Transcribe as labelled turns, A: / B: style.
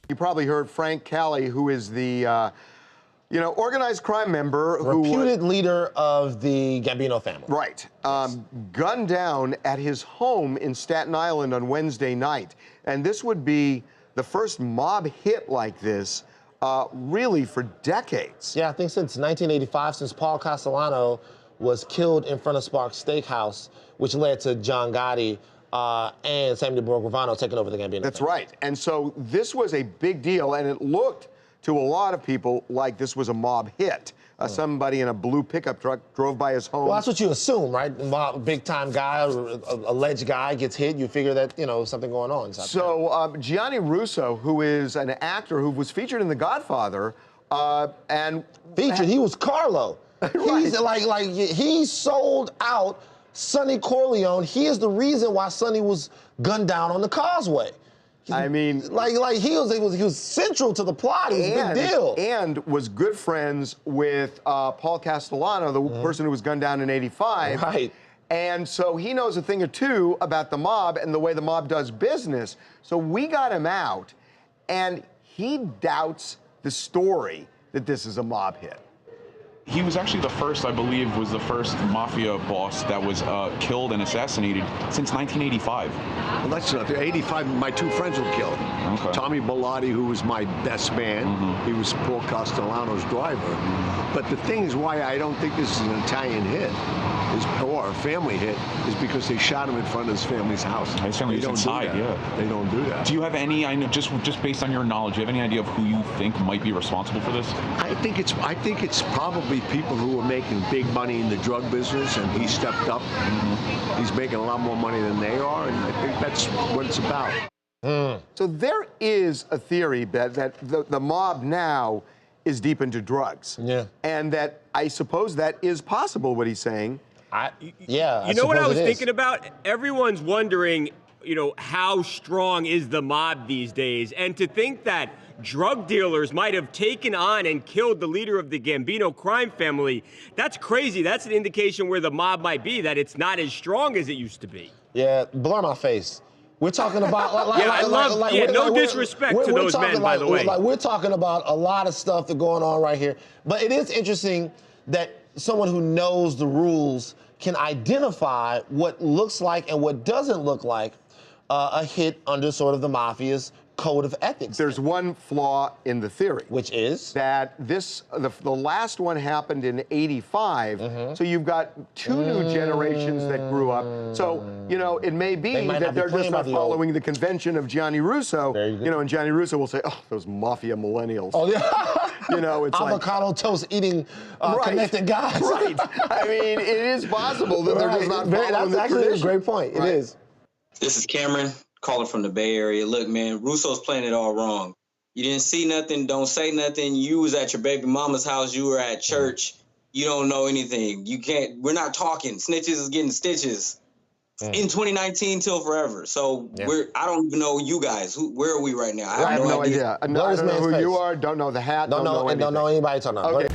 A: You probably heard Frank Cali, who is the, organized crime member.
B: Reputed leader of the Gambino family.
A: Right. Gunned down at his home in Staten Island on Wednesday night. And this would be the first mob hit like this, really, for decades.
B: Yeah, I think since 1985, since Paul Castellano was killed in front of Sparks Steakhouse, which led to John Gotti and Sammy DeBorgravano taking over the Gambino.
A: That's
B: family.
A: right. And so this was a big deal, and it looked to a lot of people like this was a mob hit. Somebody in a blue pickup truck drove by his home.
B: Well, that's what you assume, right? Big-time guy, alleged guy gets hit, you figure that, something going on.
A: So Gianni Russo, who is an actor who was featured in The Godfather, and...
B: Featured? He was Carlo. Right. He's he sold out Sonny Corleone. He is the reason why Sonny was gunned down on the causeway.
A: I mean,
B: he was central to the plot. It was a big deal.
A: And was good friends with Paul Castellano, the person who was gunned down in '85.
B: Right.
A: And so he knows a thing or two about the mob and the way the mob does business. So we got him out, and he doubts the story that this is a mob hit.
C: He was actually the first, I believe, was the first mafia boss that was killed and assassinated since 1985.
D: Well, that's not 85. My two friends were killed.
C: Okay.
D: Tommy Bellotti, who was my best man, he was Paul Castellano's driver. But the thing is why I don't think this is an Italian hit, or a family hit, is because they shot him in front of his family's house.
C: His family was inside, yeah.
D: They don't do that.
C: Do you have any, I know, just based on your knowledge, do you have any idea of who you think might be responsible for this?
D: I think it's probably people who are making big money in the drug business, and he stepped up. He's making a lot more money than they are, and I think that's what it's about.
A: So there is a theory that the mob now is deep into drugs.
B: Yeah.
A: And that I suppose that is possible, what he's saying.
B: Yeah.
E: You know what I was thinking about? Everyone's wondering, how strong is the mob these days? And to think that drug dealers might have taken on and killed the leader of the Gambino crime family, that's crazy. That's an indication where the mob might be, that it's not as strong as it used to be.
B: Yeah, blur my face. We're talking about
E: no disrespect to those men, by the way.
B: We're talking about a lot of stuff that's going on right here. But it is interesting that someone who knows the rules can identify what looks like and what doesn't look like a hit under sort of the mafia's code of ethics.
A: There's one flaw in the theory.
B: Which is?
A: That the last one happened in '85, so you've got two new generations that grew up. So, it may be that they're just not following the convention of Gianni Russo, and Gianni Russo will say, oh, those mafia millennials.
B: Oh, yeah.
A: It's
B: avocado toast eating connected guys.
A: Right. I mean, it is possible that they're just not following
B: That's
A: the
B: actually
A: tradition.
B: a great point. It is.
F: This is Cameron, calling from the Bay Area. Look, man, Russo's playing it all wrong. You didn't see nothing, don't say nothing. You was at your baby mama's house, you were at church. You don't know anything. We're not talking. Snitches is getting stitches. In 2019 till forever. So I don't even know you guys. Where are we right now?
A: I have no idea. I don't know who you are, don't know the hat, don't know anything.
B: Don't know anybody talking about.
A: Okay.